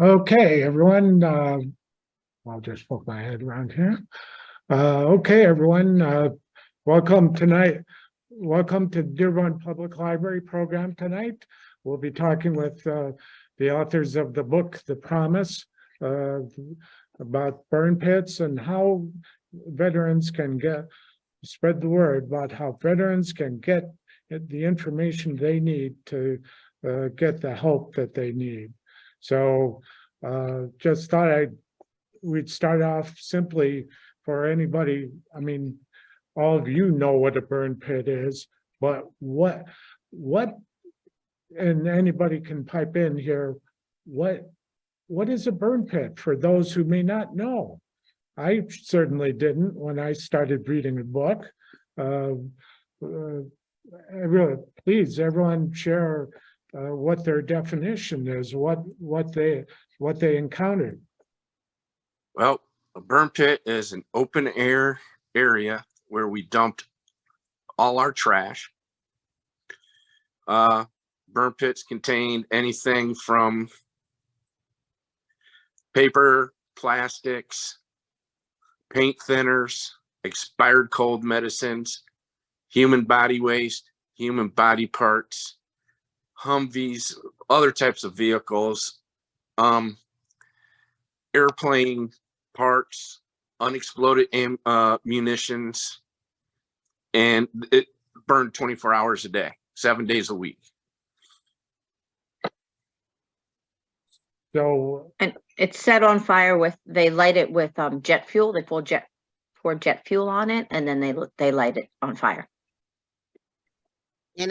Okay, everyone, I'll just poke my head around here. Okay, everyone, welcome tonight. Welcome to Dearborn Public Library program tonight. We'll be talking with the authors of the book, The Promise, about burn pits and how veterans can spread the word about how veterans can get the information they need to get the help that they need. So just thought we'd start off simply for anybody. I mean, all of you know what a burn pit is, but what, and anybody can pipe in here, what is a burn pit for those who may not know? I certainly didn't when I started reading the book. Please, everyone share what their definition is, what they encountered. Well, a burn pit is an open air area where we dumped all our trash. Burn pits contained anything from paper, plastics, paint thinners, expired cold medicines, human body waste, human body parts, Humvees, other types of vehicles, airplane parts, unexploded munitions, and it burned 24 hours a day, 7 days a week. So, and it's set on fire with, they light it with jet fuel. They pour jet fuel on it, and then they light it on fire. And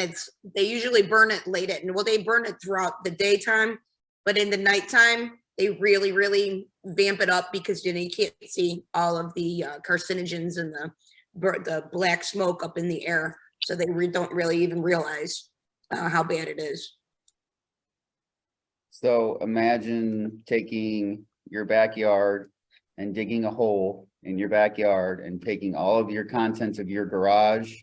they usually burn it late at, well, they burn it throughout the daytime, but in the nighttime, they really, really vamp it up because you can't see all of the carcinogens and the black smoke up in the air. So they don't really even realize how bad it is. So imagine taking your backyard and digging a hole in your backyard and taking all of your contents of your garage,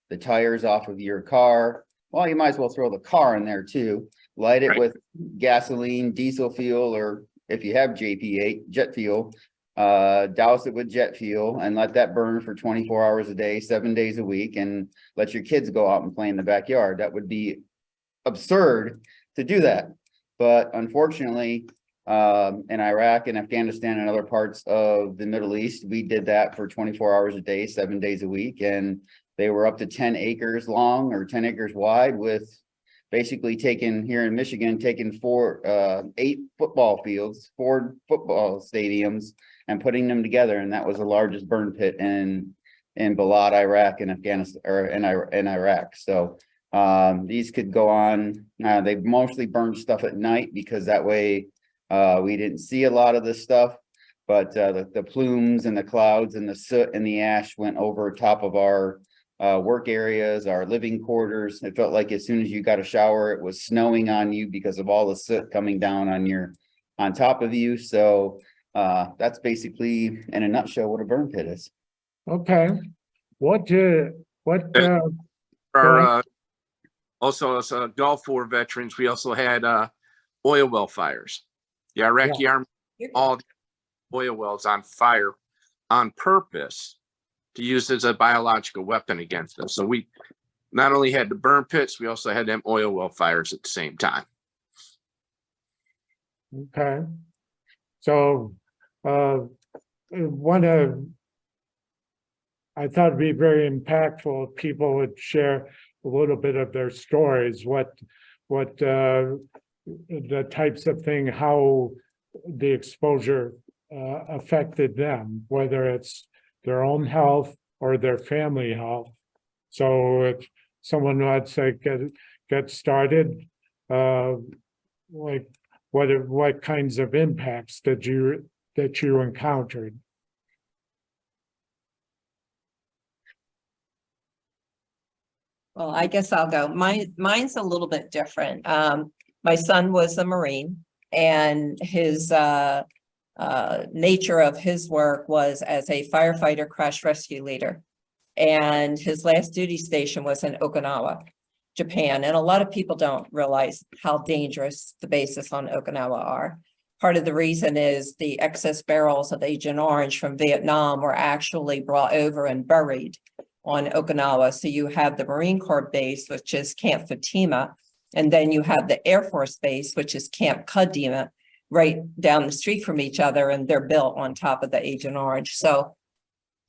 the tires off of your car. Well, you might as well throw the car in there too. Light it with gasoline, diesel fuel, or if you have JP8, jet fuel, douse it with jet fuel and let that burn for 24 hours a day, 7 days a week, and let your kids go out and play in the backyard. That would be absurd to do that. But unfortunately, in Iraq and Afghanistan and other parts of the Middle East, we did that for 24 hours a day, 7 days a week. And they were up to 10 acres long or 10 acres wide, with basically taking, here in Michigan, taking 8 football fields, 4 football stadiums, and putting them together. And that was the largest burn pit in Balad, Iraq and Afghanistan, or in Iraq. So these could go on. They mostly burned stuff at night because that way we didn't see a lot of this stuff. But the plumes and the clouds and the soot and the ash went over top of our work areas, our living quarters. It felt like as soon as you got a shower, it was snowing on you because of all the soot coming down on top of you. So that's basically, in a nutshell, what a burn pit is. okay, Also, as Gulf War veterans, we also had oil well fires. The Iraqi Army, all the oil wells on fire on purpose to use as a biological weapon against us. So we not only had the burn pits, we also had them oil well fires at the same time. okay. So I thought it'd be very impactful if people would share a little bit of their stories, what the types of thing, how the exposure affected them, whether it's their own health or their family health. So if someone would say get started, like what kinds of impacts that you encountered? Well, I guess I'll go. Mine's a little bit different. My son was a Marine, and his nature of his work was as a firefighter crash rescue leader. And his last duty station was in Okinawa, Japan. And a lot of people don't realize how dangerous the bases on Okinawa are. Part of the reason is the excess barrels of Agent Orange from Vietnam were actually brought over and buried on Okinawa. So you have the Marine Corps base, which is Camp Fatima, and then you have the Air Force base, which is Camp Kadima, right down the street from each other, and they're built on top of the Agent Orange. So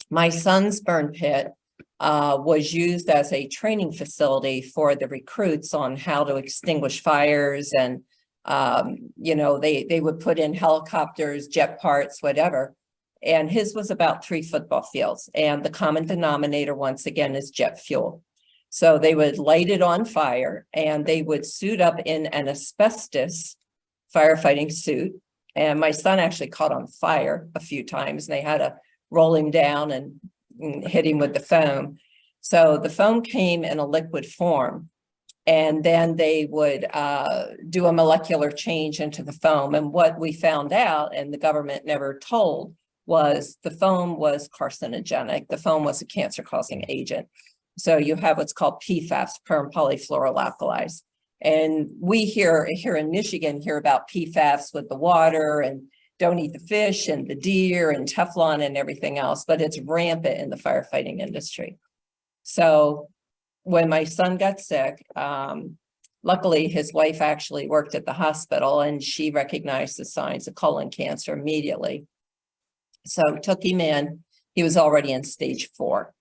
my son's burn pit was used as a training facility for the recruits on how to extinguish fires, and you know, they would put in helicopters, jet parts, whatever. And his was about 3 football fields, and the common denominator once again is jet fuel. So they would light it on fire, and they would suit up in an asbestos firefighting suit. And my son actually caught on fire a few times, and they had to roll him down and hit him with the foam. So the foam came in a liquid form, and then they would do a molecular change into the foam. And what we found out, and the government never told, was the foam was carcinogenic. The foam was a cancer-causing agent. So you have what's called PFAS, perm polyfluoroalkyls. And we here in Michigan hear about PFAS with the water and don't eat the fish and the deer and Teflon and everything else, but it's rampant in the firefighting industry. So when my son got sick, luckily his wife actually worked at the hospital, and she recognized the signs of colon cancer immediately. So took him in. He was already in stage 4.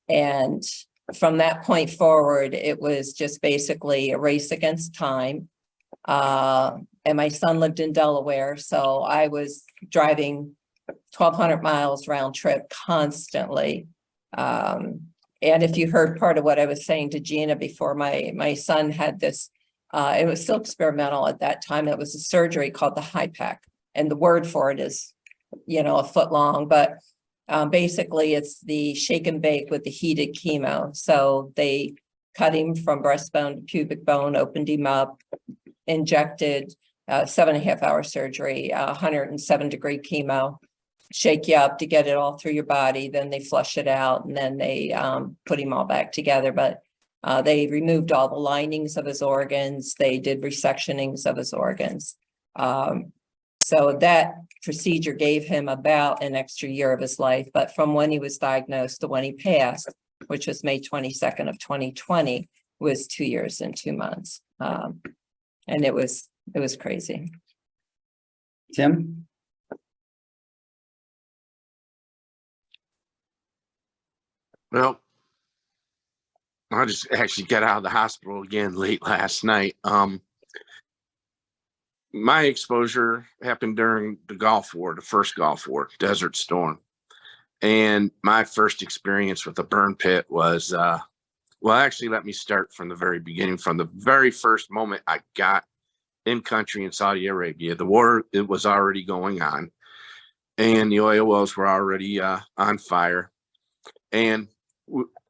And from that point forward, it was just basically a race against time. And my son lived in Delaware, so I was driving 1,200 miles round trip constantly. And if you heard part of what I was saying to Gina before, my son had this, it was still experimental at that time. It was a surgery called the HIPAC, and the word for it is, you know, a foot long, but basically it's the shake and bake with the heated chemo. So they cut him from breastbone to pubic bone, opened him up, injected 7.5-hour surgery, 107-degree chemo, shake you up to get it all through your body. Then they flush it out, and then they put him all back together. But they removed all the linings of his organs. They did resectionings of his organs. So that procedure gave him about an extra year of his life. But from when he was diagnosed to when he passed, which was May 22nd of 2020, was 2 years and 2 months. And it was crazy. Tim? Well, I just actually got out of the hospital again late last night. My exposure happened during the Gulf War, the first Gulf War, Desert Storm. And my first experience with a burn pit was, well, actually, let me start from the very beginning. From the very first moment I got in country in Saudi Arabia, the war, it was already going on, and the oil wells were already on fire. And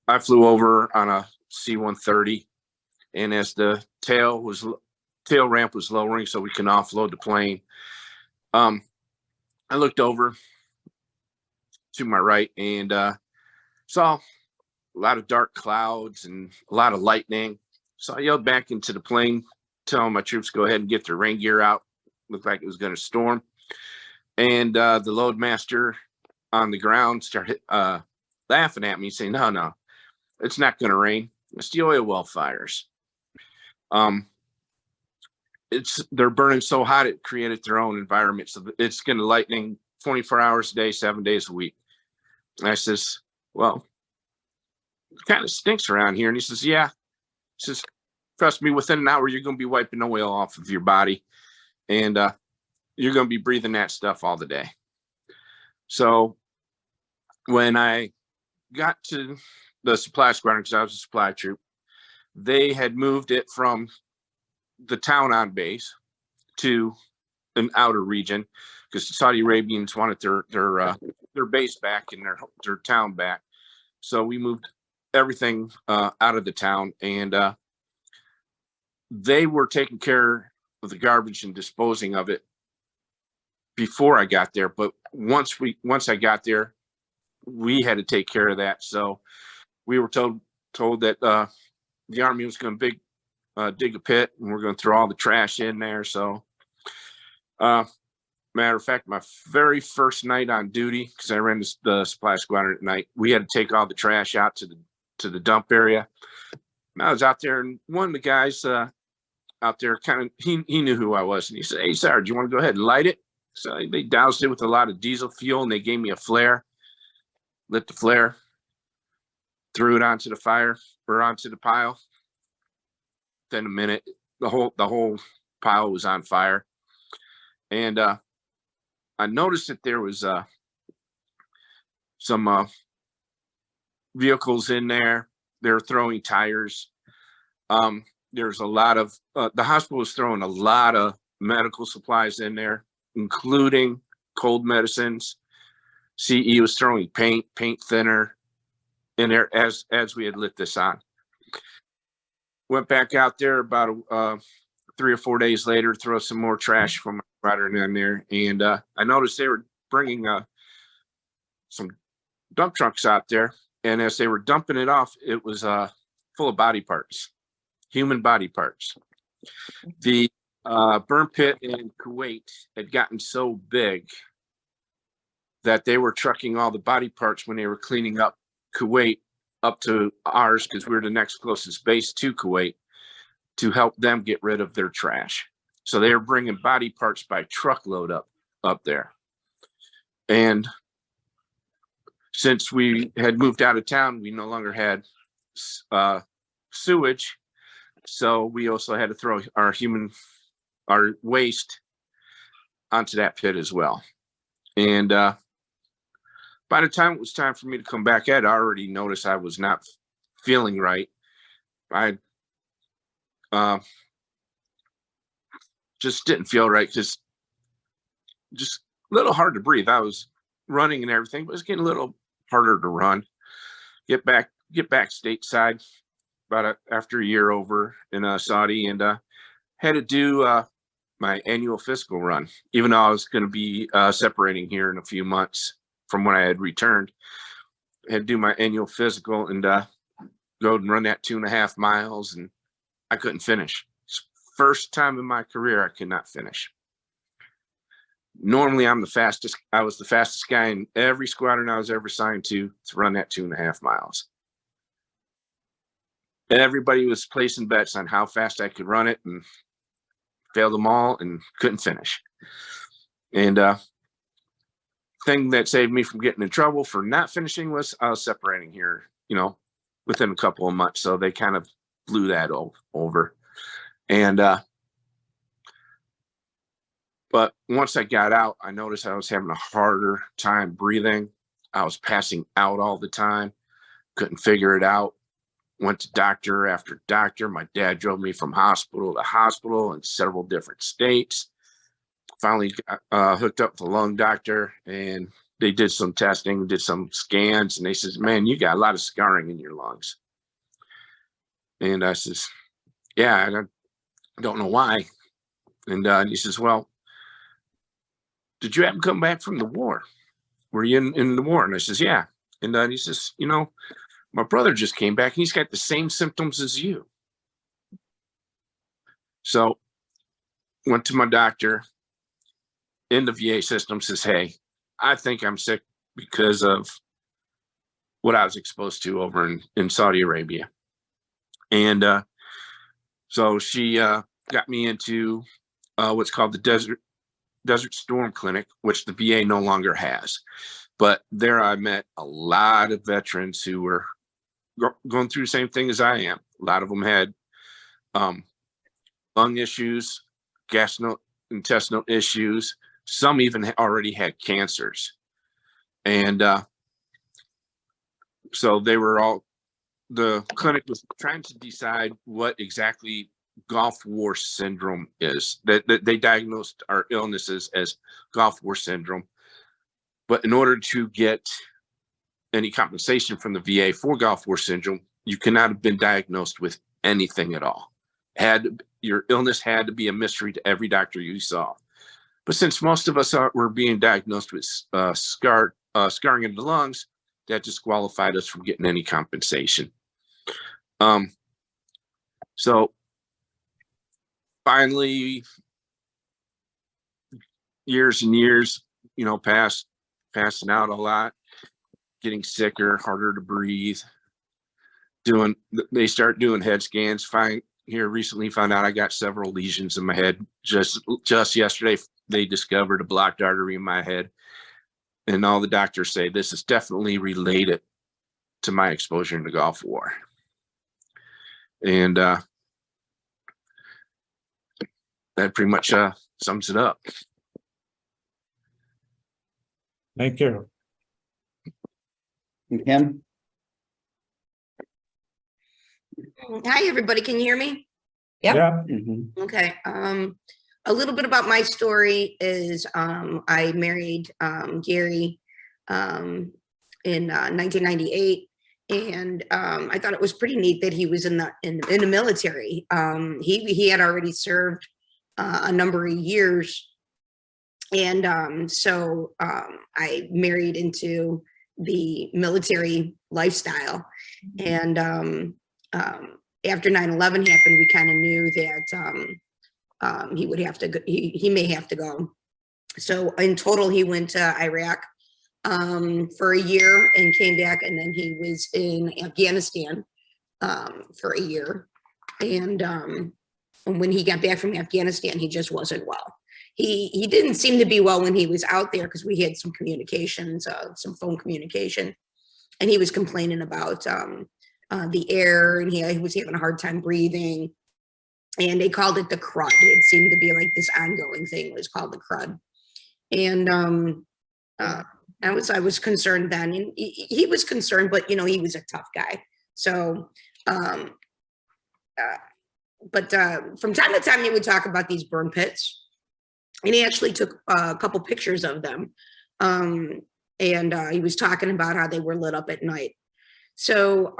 I flew over on a C-130, and as the tail ramp was lowering so we can offload the plane, I looked over to my right and saw a lot of dark clouds and a lot of lightning. So I yelled back into the plane, telling my troops to go ahead and get their rain gear out. Looked like it was going to storm. And the load master on the ground started laughing at me, saying, no, it's not going to rain. It's the oil well fires. They're burning so hot it created their own environment. So it's going to lightning 24 hours a day, 7 days a week. And I says, well, it kind of stinks around here. And he says, yeah. He says, trust me, within an hour, you're going to be wiping the oil off of your body. And you're going to be breathing that stuff all the day. So when I got to the supply squadron, because I was a supply troop, they had moved it from the town on base to an outer region because the Saudi Arabians wanted their base back and their town back. So we moved everything out of the town, and they were taking care of the garbage and disposing of it before I got there. But once I got there, we had to take care of that. So we were told that the Army was going to dig a pit, and we're going to throw all the trash in there. So, matter of fact, my very first night on duty, because I ran the supply squadron at night, we had to take all the trash out to the dump area. And I was out there, and one of the guys out there he knew who I was, and he said, "Hey, Sarge, you want to go ahead and light it?" So they doused it with a lot of diesel fuel, and they gave me a flare. Lit the flare, threw it onto the fire or onto the pile. Within a minute, the whole pile was on fire. And I noticed that there was some vehicles in there. They're throwing tires. There's a lot of the hospital was throwing a lot of medical supplies in there, including cold medicines. CE was throwing paint thinner in there as we had lit this on. Went back out there about 3 or 4 days later, throw some more trash from my rider in there, and I noticed they were bringing some dump trucks out there, and as they were dumping it off, it was full of body parts, human body parts. The burn pit in Kuwait had gotten so big that they were trucking all the body parts when they were cleaning up Kuwait up to ours, because we were the next closest base to Kuwait, to help them get rid of their trash. So they were bringing body parts by truckload up there. And since we had moved out of town, we no longer had sewage. So we also had to throw our waste onto that pit as well. And by the time it was time for me to come back, I'd already noticed I was not feeling right. I just didn't feel right, just a little hard to breathe. I was running and everything, but it was getting a little harder to run. Get back stateside about after a year over in Saudi, and had to do my annual physical run, even though I was going to be separating here in a few months from when I had returned. I had to do my annual physical and go and run that 2.5 miles, and I couldn't finish. First time in my career I could not finish. Normally I was the fastest guy in every squadron I was ever assigned to run that 2.5 miles. Everybody was placing bets on how fast I could run it, and failed them all and couldn't finish. And thing that saved me from getting in trouble for not finishing was I was separating here, within a couple of months. So they kind of blew that over. And but once I got out, I noticed I was having a harder time breathing. I was passing out all the time, couldn't figure it out. Went to doctor after doctor. My dad drove me from hospital to hospital in several different states. Finally got hooked up with a lung doctor, and they did some testing, did some scans, and they says, "Man, you got a lot of scarring in your lungs." And I says, "Yeah, and I don't know why." And he says, "Well, did you happen to come back from the war? Were you in the war?" And I says, "Yeah." And he says, "My brother just came back and he's got the same symptoms as you." So went to my doctor in the VA system, says, "Hey, I think I'm sick because of what I was exposed to over in Saudi Arabia." And so she got me into what's called the Desert Storm Clinic, which the VA no longer has. But there I met a lot of veterans who were going through the same thing as I am. A lot of them had lung issues, gastrointestinal issues. Some even already had cancers. And so they were the clinic was trying to decide what exactly Gulf War syndrome is. That they diagnosed our illnesses as Gulf War syndrome. But in order to get any compensation from the VA for Gulf War syndrome, you cannot have been diagnosed with anything at all. Your illness had to be a mystery to every doctor you saw. But since most of us were being diagnosed with scarring in the lungs, that disqualified us from getting any compensation. So finally, years and years, passing out a lot, getting sicker, harder to breathe. They start doing head scans. Recently found out I got several lesions in my head. Just yesterday, they discovered a blocked artery in my head. And all the doctors say this is definitely related to my exposure in the Gulf War. And that pretty much sums it up. Thank you. Kim? Hi, everybody. Can you hear me? Yep. Yeah, Mhm. Okay. A little bit about my story is I married Gary in 1998, and I thought it was pretty neat that he was in the military. He had already served a number of years, and so I married into the military lifestyle, and after 9/11 happened, we kind of knew that he would have to go, he may have to go. So in total, he went to Iraq for a year and came back, and then he was in Afghanistan for a year. And when he got back from Afghanistan, he just wasn't well. He didn't seem to be well when he was out there, because we had some communications, some phone communication, and he was complaining about the air, and he was having a hard time breathing, and they called it the crud. It seemed to be like this ongoing thing. It was called the crud. And I was concerned then, and he was concerned, but he was a tough guy. So but from time to time he would talk about these burn pits, and he actually took a couple pictures of them, and he was talking about how they were lit up at night. So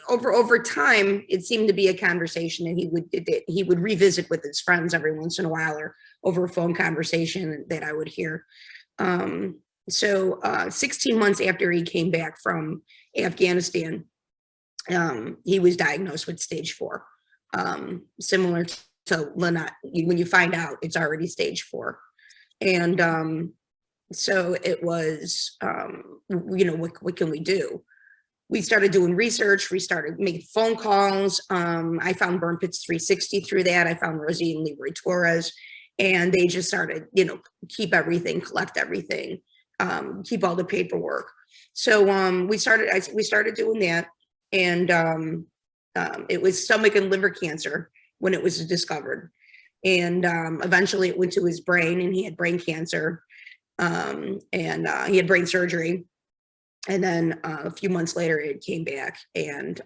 over time, it seemed to be a conversation that he would revisit with his friends every once in a while, or over a phone conversation that I would hear. So 16 months after he came back from Afghanistan, he was diagnosed with stage 4, similar to Lynette. When you find out, it's already stage 4. And so it was, what can we do? We started doing research. We started making phone calls. I found Burn Pits 360 through that. I found Rosie and Leroy Torres, and they just started, keep everything, collect everything, keep all the paperwork. So we started doing that, and it was stomach and liver cancer when it was discovered, and eventually it went to his brain, and he had brain cancer, and he had brain surgery. And then a few months later, it came back, and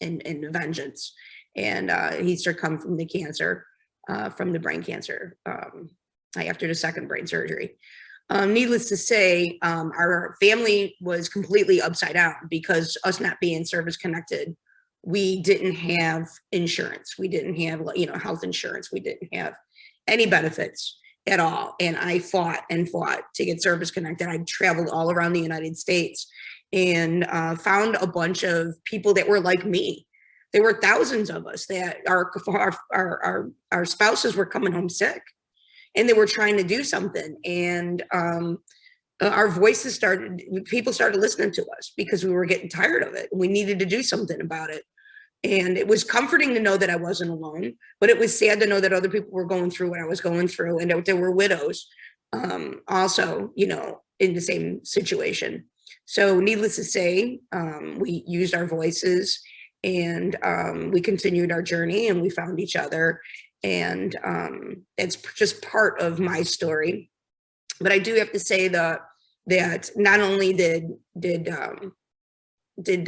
in vengeance, and he succumbed from the cancer, from the brain cancer, after the second brain surgery. Needless to say, our family was completely upside down, because us not being service connected, we didn't have insurance. We didn't have, health insurance. We didn't have any benefits at all. And I fought and fought to get service connected. I traveled all around the United States, and found a bunch of people that were like me. There were thousands of us that our spouses were coming home sick, and they were trying to do something. And our voices people started listening to us, because we were getting tired of it. We needed to do something about it. And it was comforting to know that I wasn't alone, but it was sad to know that other people were going through what I was going through, and there were widows also, in the same situation. So needless to say, we used our voices, and we continued our journey, and we found each other. And it's just part of my story. But I do have to say that not only did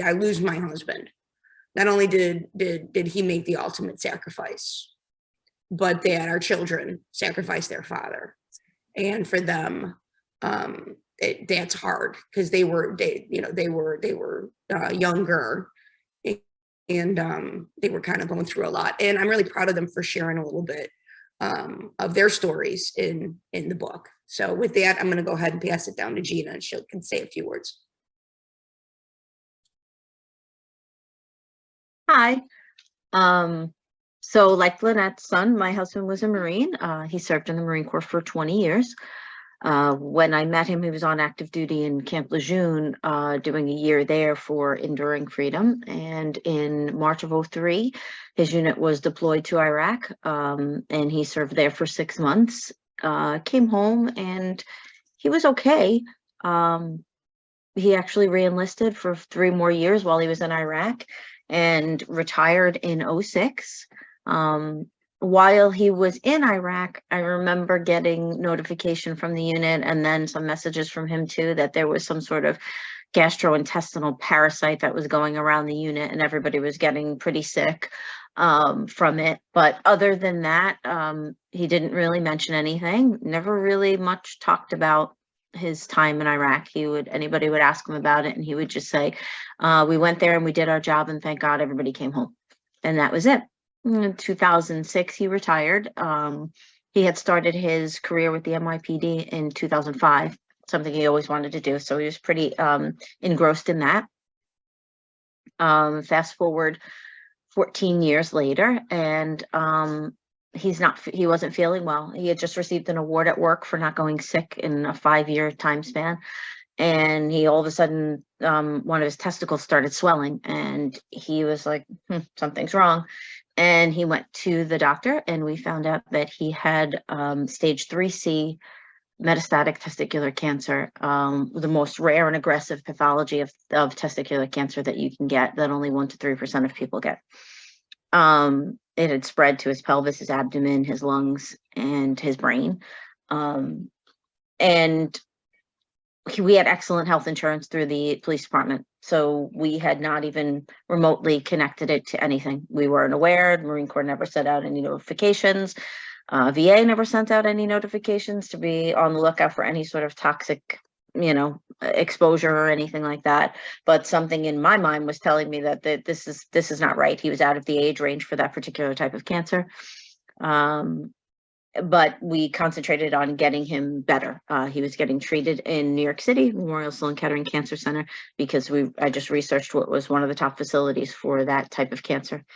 I lose my husband, not only did he make the ultimate sacrifice, but that our children sacrificed their father. And for them, that's hard, because they were younger, and they were kind of going through a lot. And I'm really proud of them for sharing a little bit of their stories in the book. So with that, I'm going to go ahead and pass it down to Gina, and she can say a few words. Hi. So like Lynette's son, my husband was a Marine. He served in the Marine Corps for 20 years. When I met him, he was on active duty in Camp Lejeune, doing a year there for Enduring Freedom. And in March of 2003, his unit was deployed to Iraq, and he served there for 6 months, came home, and he was okay. He actually re-enlisted for 3 more years while he was in Iraq and retired in 2006. While he was in Iraq, I remember getting notification from the unit and then some messages from him too, that there was some sort of gastrointestinal parasite that was going around the unit and everybody was getting pretty sick from it. But other than that, he didn't really mention anything, never really much talked about his time in Iraq. Anybody would ask him about it and he would just say, we went there and we did our job and thank God everybody came home. And that was it. In 2006, he retired. He had started his career with the NYPD in 2005, something he always wanted to do. So he was pretty engrossed in that. Fast forward 14 years later, and he wasn't feeling well. He had just received an award at work for not going sick in a 5-year time span. And he all of a sudden, one of his testicles started swelling and he was like, something's wrong. And he went to the doctor and we found out that he had stage 3C metastatic testicular cancer, the most rare and aggressive pathology of testicular cancer that you can get, that only 1 to 3% of people get. It had spread to his pelvis, his abdomen, his lungs, and his brain. And we had excellent health insurance through the police department. So we had not even remotely connected it to anything. We weren't aware. The Marine Corps never sent out any notifications. VA never sent out any notifications to be on the lookout for any sort of toxic, exposure or anything like that. But something in my mind was telling me that this is not right. He was out of the age range for that particular type of cancer. But we concentrated on getting him better. He was getting treated in New York City, Memorial Sloan Kettering Cancer Center, because I just researched what was one of the top facilities for that type of cancer.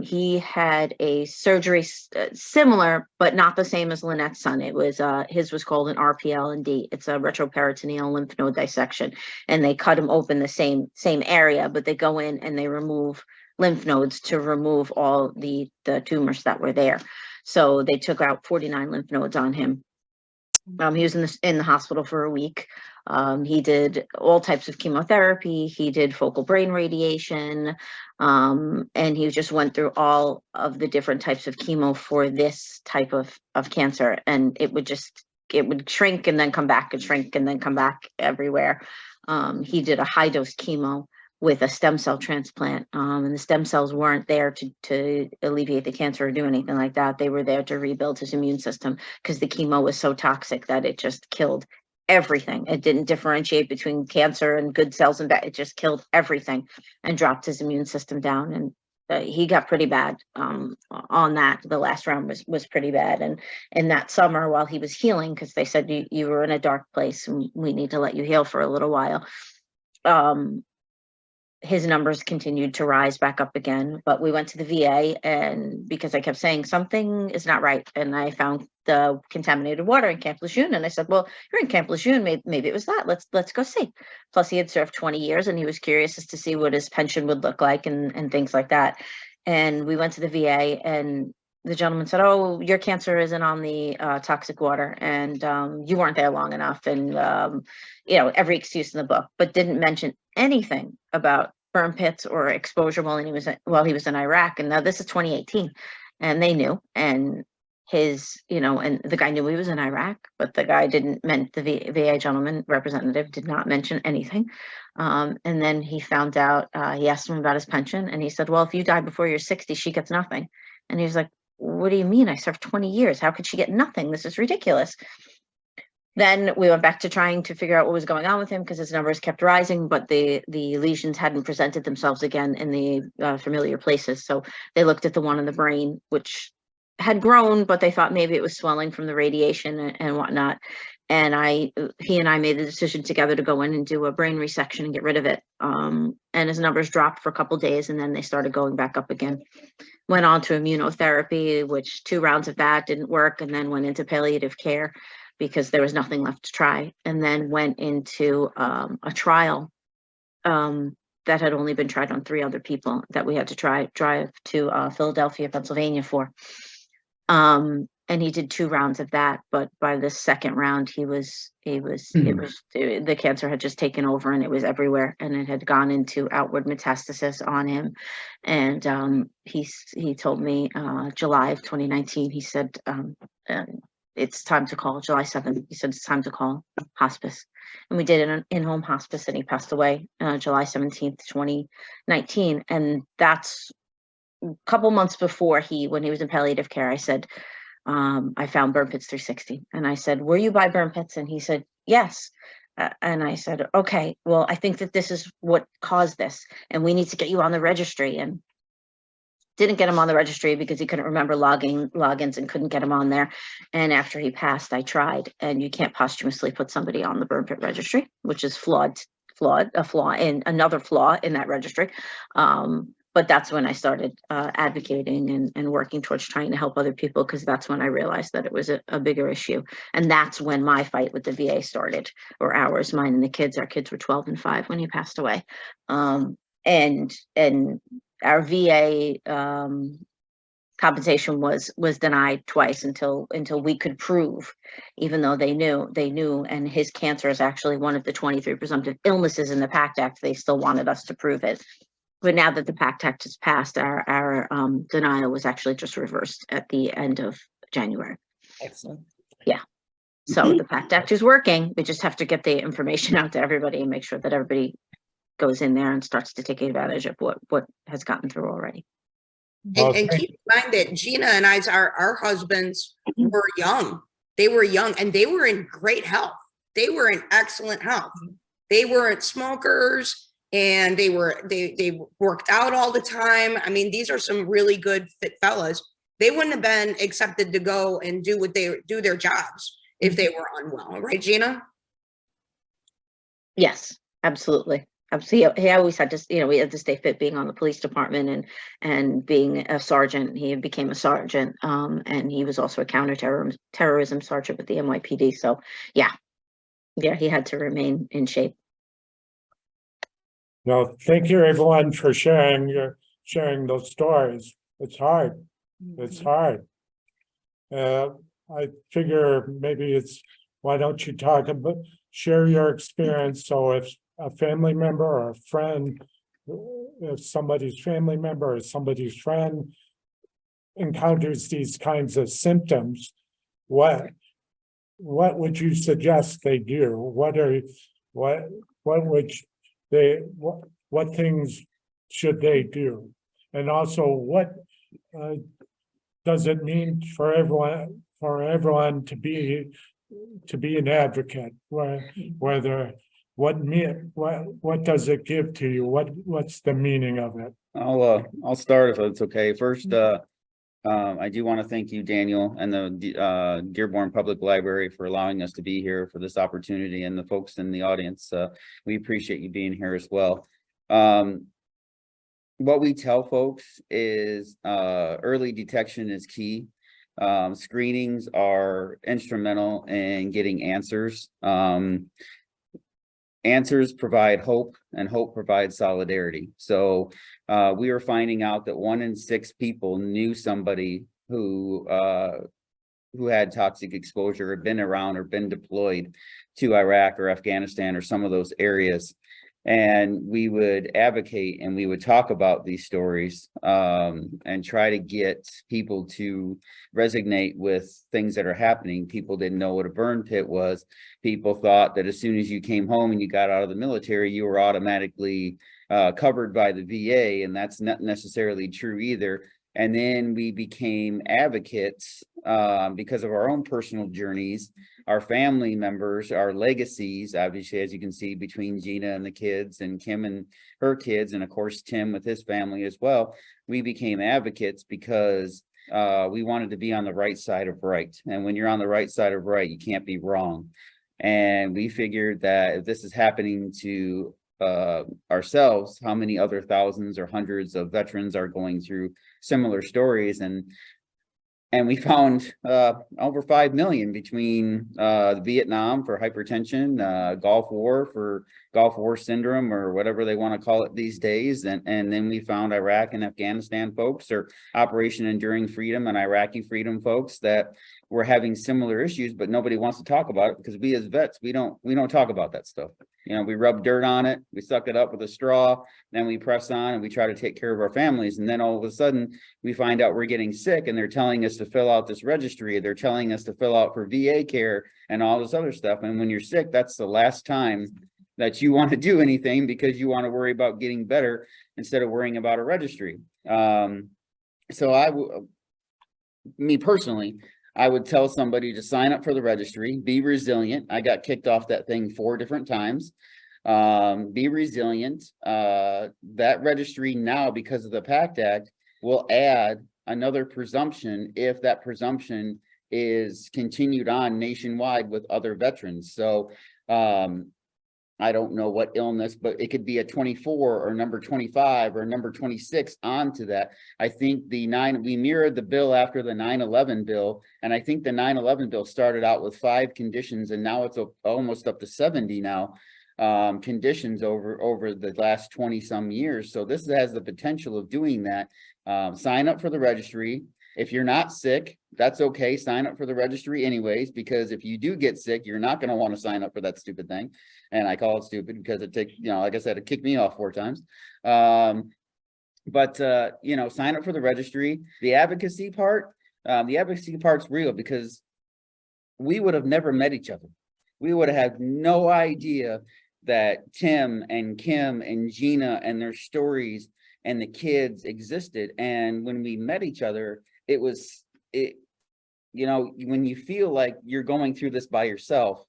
He had a surgery similar, but not the same as Lynette's son. It was his was called an RPL&D. It's a retroperitoneal lymph node dissection, and they cut him open the same area, but they go in and they remove lymph nodes to remove all the tumors that were there. So they took out 49 lymph nodes on him. He was in the hospital for a week. He did all types of chemotherapy. He did focal brain radiation. And he just went through all of the different types of chemo for this type of cancer. And it would shrink and then come back and shrink and then come back everywhere. He did a high dose chemo with a stem cell transplant. And the stem cells weren't there to alleviate the cancer or do anything like that. They were there to rebuild his immune system because the chemo was so toxic that it just killed everything. It didn't differentiate between cancer and good cells and bad. It just killed everything and dropped his immune system down. And he got pretty bad on that. The last round was pretty bad. And in that summer, while he was healing, because they said you were in a dark place and we need to let you heal for a little while, his numbers continued to rise back up again. But we went to the VA, and because I kept saying something is not right, and I found the contaminated water in Camp Lejeune, and I said, well, you're in Camp Lejeune, maybe it was that. Let's go see. Plus he had served 20 years and he was curious as to see what his pension would look like and things like that. And we went to the VA, and the gentleman said, oh, your cancer isn't on the toxic water, and you weren't there long enough, and every excuse in the book, but didn't mention anything about burn pits or exposure while he was in Iraq. And now this is 2018, and they knew, and and the guy knew he was in Iraq, but the guy the VA gentleman representative did not mention anything. And then he found out, he asked him about his pension, and he said, well, if you die before you're 60, she gets nothing. And he was like, what do you mean? I served 20 years. How could she get nothing? This is ridiculous. Then we went back to trying to figure out what was going on with him because his numbers kept rising, but the lesions hadn't presented themselves again in the familiar places. So they looked at the one in the brain, which had grown, but they thought maybe it was swelling from the radiation and whatnot. he and I made the decision together to go in and do a brain resection and get rid of it. And his numbers dropped for a couple days and then they started going back up again. Went on to immunotherapy, which 2 rounds of that didn't work, and then went into palliative care because there was nothing left to try. And then went into a trial that had only been tried on 3 other people that we had to drive to Philadelphia, Pennsylvania for. And he did 2 rounds of that, but by the second round, the cancer had just taken over and it was everywhere, and it had gone into outward metastasis on him. And he told me July of 2019, he said, it's time to call. July 7th, he said, it's time to call hospice. And we did an in-home hospice, and he passed away July 17th, 2019. And that's a couple months before when he was in palliative care. I said, I found Burn Pits 360. And I said, were you by Burn Pits? And he said, yes. And I said, okay, well, I think that this is what caused this, and we need to get you on the registry. And didn't get him on the registry because he couldn't remember logins and couldn't get him on there. And after he passed, I tried, and you can't posthumously put somebody on the Burn Pit registry, which is another flaw in that registry. But that's when I started advocating and working towards trying to help other people, because that's when I realized that it was a bigger issue. And that's when my fight with the VA started, or ours, mine and the kids. Our kids were 12 and 5 when he passed away. And our VA compensation was denied twice until we could prove, even though they knew, and his cancer is actually one of the 23 presumptive illnesses in the PACT Act. They still wanted us to prove it. But now that the PACT Act has passed, our denial was actually just reversed at the end of January. Excellent. So the PACT Act is working. We just have to get the information out to everybody and make sure that everybody goes in there and starts to take advantage of what has gotten through already. And keep in mind that Gina and our husbands were young. They were young and they were in great health. They were in excellent health. They weren't smokers, and they worked out all the time. I mean, these are some really good fit fellas. They wouldn't have been accepted to go and do their jobs if they were unwell, right, Gina? Yes, absolutely. Absolutely. He always had to, we had to stay fit, being on the police department and being a sergeant. He became a sergeant, and he was also a counterterrorism sergeant with the NYPD. So yeah, he had to remain in shape. Well, thank you everyone for sharing those stories. It's hard. It's hard. I figure maybe why don't you share your experience, so if a family member or a friend, if somebody's family member or somebody's friend encounters these kinds of symptoms, what would you suggest they do? What things should they do? And also, what does it mean for everyone to be an advocate? What does it give to you? What's the meaning of it? I'll start if it's okay. First, I do want to thank you, Daniel, and the Dearborn Public Library for allowing us to be here for this opportunity, and the folks in the audience. We appreciate you being here as well. What we tell folks is early detection is key. Screenings are instrumental in getting answers. Answers provide hope, and hope provides solidarity. So we are finding out that 1 in 6 people knew somebody who had toxic exposure, or been around, or been deployed to Iraq or Afghanistan or some of those areas. And we would advocate and we would talk about these stories and try to get people to resonate with things that are happening. People didn't know what a burn pit was. People thought that as soon as you came home and you got out of the military, you were automatically covered by the VA, and that's not necessarily true either. And then we became advocates because of our own personal journeys, our family members, our legacies, obviously, as you can see, between Gina and the kids, and Kim and her kids, and of course, Tim with his family as well. We became advocates because we wanted to be on the right side of right. And when you're on the right side of right, you can't be wrong. And we figured that if this is happening to ourselves, how many other thousands or hundreds of veterans are going through similar stories? And we found over 5 million between Vietnam for hypertension, Gulf War for Gulf War syndrome, or whatever they want to call it these days. And then we found Iraq and Afghanistan folks, or Operation Enduring Freedom and Iraqi freedom folks, that were having similar issues, but nobody wants to talk about it because we as vets, we don't talk about that stuff. You know, we rub dirt on it, we suck it up with a straw, then we press on and we try to take care of our families. And then all of a sudden we find out we're getting sick and they're telling us to fill out this registry. They're telling us to fill out for VA care and all this other stuff. And when you're sick, that's the last time that you want to do anything, because you want to worry about getting better instead of worrying about a registry. So me personally, I would tell somebody to sign up for the registry, be resilient. I got kicked off that thing 4 different times. Be resilient. That registry now, because of the PACT Act, will add another presumption if that presumption is continued on nationwide with other veterans. So I don't know what illness, but it could be a 24 or number 25 or number 26 onto that. I think we mirrored the bill after the 9/11 bill. And I think the 9/11 bill started out with 5 conditions, and now it's almost up to 70 now conditions over the last 20 some years. So this has the potential of doing that. Sign up for the registry. If you're not sick, that's okay. Sign up for the registry anyways, because if you do get sick, you're not going to want to sign up for that stupid thing. And I call it stupid because it takes, like I said, it kicked me off 4 times. Sign up for the registry. The advocacy part's real, because we would have never met each other. We would have had no idea that Tim and Kim and Gina and their stories and the kids existed. And when we met each other, when you feel like you're going through this by yourself,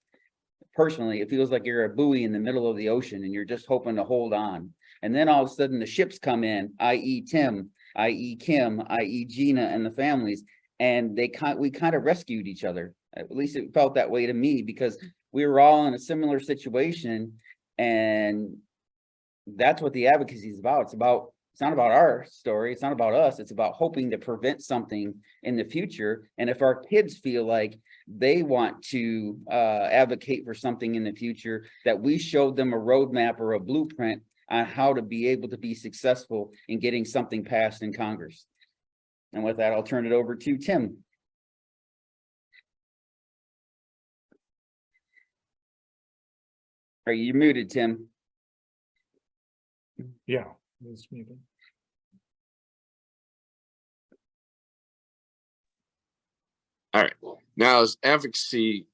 personally, it feels like you're a buoy in the middle of the ocean and you're just hoping to hold on. And then all of a sudden the ships come in, i.e. Tim, i.e. Kim, i.e. Gina and the families, and we kind of rescued each other. At least it felt that way to me, because we were all in a similar situation. And that's what the advocacy is about. It's not about our story. It's not about us. It's about hoping to prevent something in the future. And if our kids feel like they want to advocate for something in the future, that we showed them a roadmap or a blueprint on how to be able to be successful in getting something passed in Congress. And with that, I'll turn it over to Tim. Are you muted, Tim? Yeah. This meeting. All right. Now, as advocacy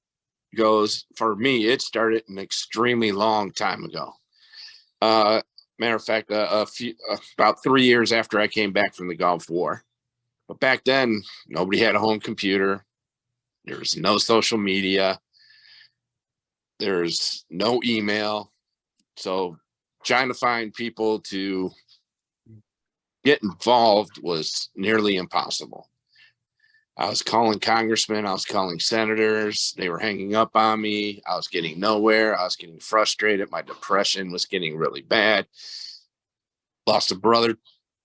goes, for me, it started an extremely long time ago. Matter of fact, about 3 years after I came back from the Gulf War. But back then, nobody had a home computer. There was no social media. There's no email. So trying to find people to get involved was nearly impossible. I was calling congressmen, I was calling senators, they were hanging up on me, I was getting nowhere, I was getting frustrated, my depression was getting really bad. Lost a brother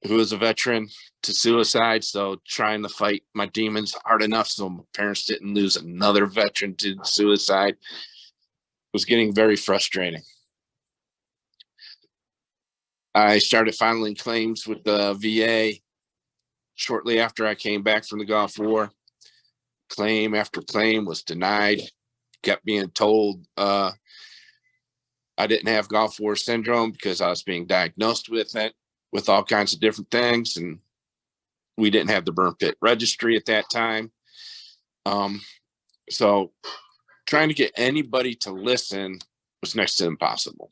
who was a veteran to suicide, so trying to fight my demons hard enough so my parents didn't lose another veteran to suicide was getting very frustrating. I started filing claims with the VA shortly after I came back from the Gulf War. Claim after claim was denied. Kept being told I didn't have Gulf War syndrome because I was being diagnosed with it, with all kinds of different things. And we didn't have the burn pit registry at that time. So trying to get anybody to listen was next to impossible.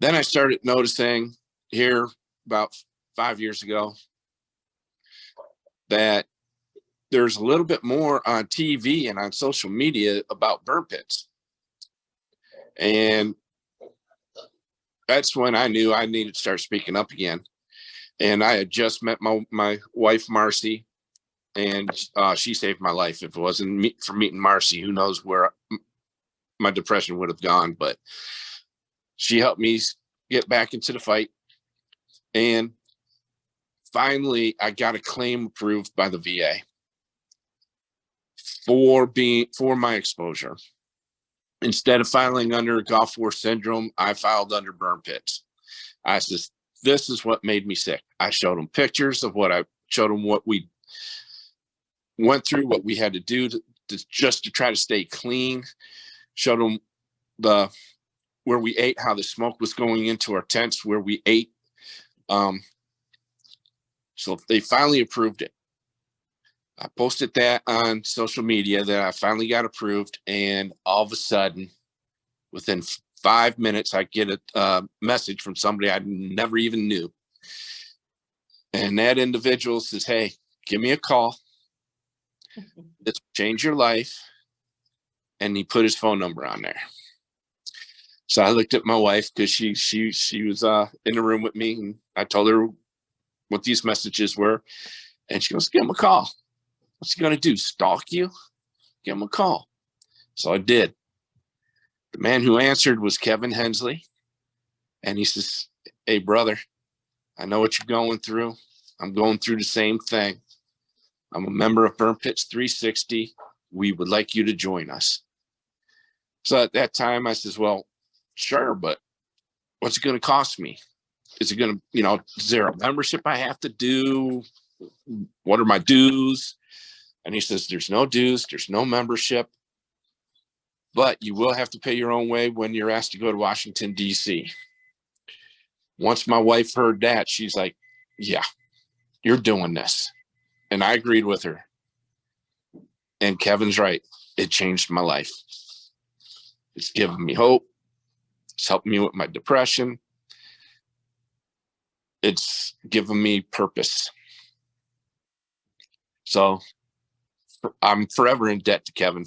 Then I started noticing here about 5 years ago that there's a little bit more on TV and on social media about burn pits. And that's when I knew I needed to start speaking up again. And I had just met my wife, Marcy, and she saved my life. If it wasn't for meeting Marcy, who knows where my depression would have gone, but she helped me get back into the fight. And finally, I got a claim approved by the VA for my exposure. Instead of filing under Gulf War syndrome, I filed under burn pits. I says, this is what made me sick. I showed them pictures of what we went through, what we had to do just to try to stay clean. Showed them where we ate, how the smoke was going into our tents, where we ate. So they finally approved it. I posted that on social media that I finally got approved, and all of a sudden, within 5 minutes, I get a message from somebody I never even knew. And that individual says, hey, give me a call. It's change your life. And he put his phone number on there. So I looked at my wife because she was in the room with me, and I told her what these messages were. And she goes, give him a call. What's he going to do? Stalk you? Give him a call. So I did. The man who answered was Kevin Hensley. And he says, hey, brother, I know what you're going through. I'm going through the same thing. I'm a member of Burn Pits 360. We would like you to join us. So at that time, I says, well, sure, but what's it going to cost me? Is it going to, is there a membership I have to do? What are my dues? And he says, there's no dues, there's no membership, but you will have to pay your own way when you're asked to go to Washington, D.C. Once my wife heard that, she's like, yeah, you're doing this. And I agreed with her. And Kevin's right. It changed my life. It's given me hope. It's helped me with my depression. It's given me purpose. So I'm forever in debt to Kevin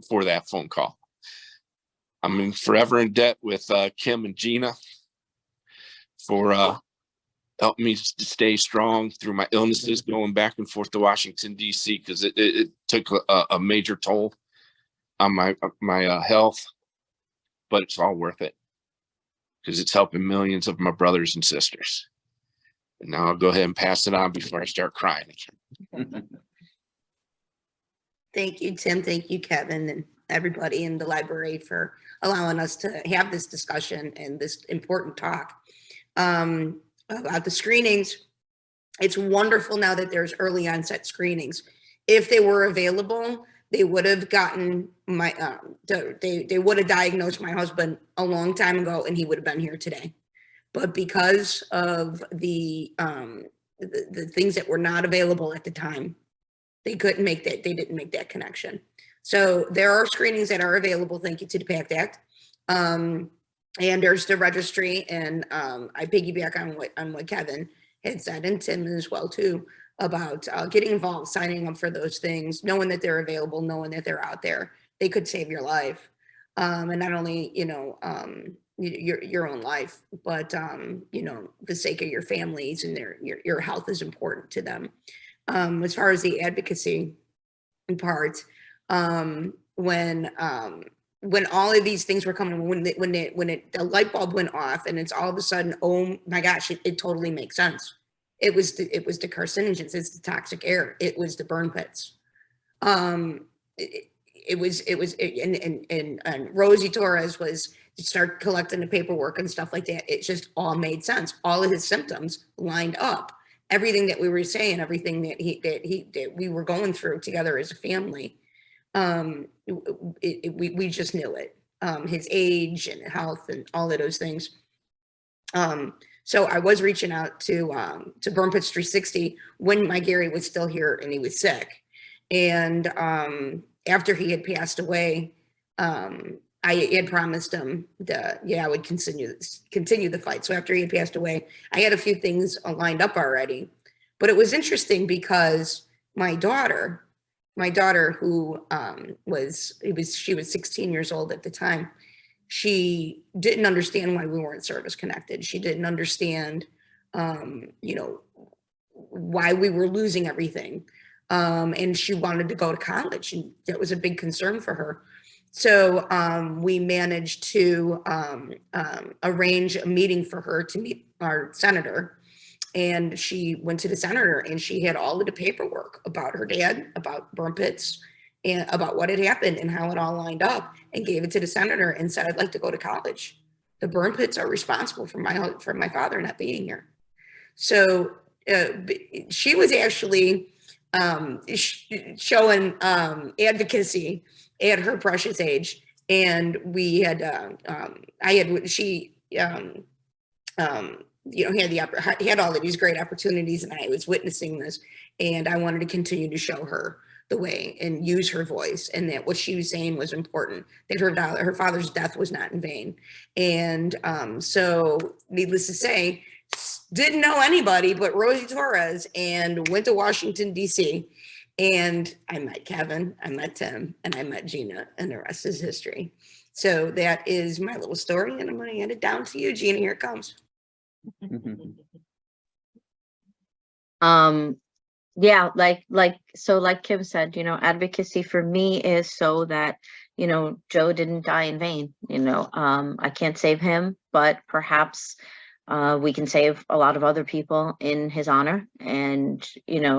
for that phone call. I'm forever in debt with Kim and Gina for helping me to stay strong through my illnesses, going back and forth to Washington, D.C., because it took a major toll on my health, but it's all worth it because it's helping millions of my brothers and sisters. And now I'll go ahead and pass it on before I start crying again. Thank you, Tim. Thank you, Kevin, and everybody in the library for allowing us to have this discussion and this important talk about the screenings. It's wonderful now that there's early onset screenings. If they were available, they would have gotten my, they would have diagnosed my husband a long time ago and he would have been here today. But because of the things that were not available at the time, they couldn't make that, they didn't make that connection. So there are screenings that are available, thank you to the PACT Act. And there's the registry, and I piggyback on what Kevin had said, and Tim as well too, about getting involved, signing up for those things, knowing that they're available, knowing that they're out there. They could save your life. And not only, your own life, but the sake of your families and your health is important to them. As far as the advocacy part, when all of these things were coming, when the light bulb went off, and it's all of a sudden, oh my gosh, it totally makes sense. It was the carcinogens, it's the toxic air, it was the burn pits. It was and Rosie Torres was to start collecting the paperwork and stuff like that. It just all made sense. All of his symptoms lined up. Everything that we were saying, everything that we were going through together as a family, we just knew it. His age and health and all of those things. So I was reaching out to Burn Pits 360 when my Gary was still here and he was sick. And after he had passed away, I had promised him that, I would continue the fight. So after he had passed away, I had a few things lined up already. But it was interesting because my daughter who she was 16 years old at the time, she didn't understand why we weren't service connected. She didn't understand, why we were losing everything. And she wanted to go to college, and that was a big concern for her. So we managed to arrange a meeting for her to meet our senator. And she went to the senator and she had all of the paperwork about her dad, about burn pits, and about what had happened and how it all lined up, and gave it to the senator and said, I'd like to go to college. The burn pits are responsible for my father not being here. So she was actually showing advocacy at her precious age. And we had, had all of these great opportunities, and I was witnessing this, and I wanted to continue to show her the way and use her voice, and that what she was saying was important, that her father's death was not in vain. And so needless to say, didn't know anybody but Rosie Torres, and went to Washington, D.C. And I met Kevin, I met Tim, and I met Gina, and the rest is history. So that is my little story, and I'm going to hand it down to you, Gina. Here it comes. Yeah, like Kim said, advocacy for me is so that, Joe didn't die in vain. I can't save him, but perhaps we can save a lot of other people in his honor, and,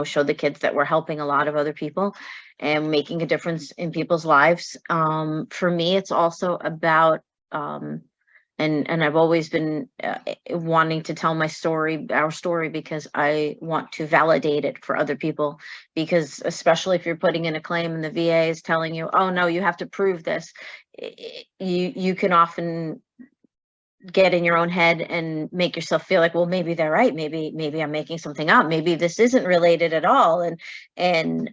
show the kids that we're helping a lot of other people and making a difference in people's lives. For me, it's also about, and I've always been wanting to tell our story, because I want to validate it for other people. Because especially if you're putting in a claim and the VA is telling you, oh no, you have to prove this, you can often get in your own head and make yourself feel like, well, maybe they're right. Maybe I'm making something up. Maybe this isn't related at all. And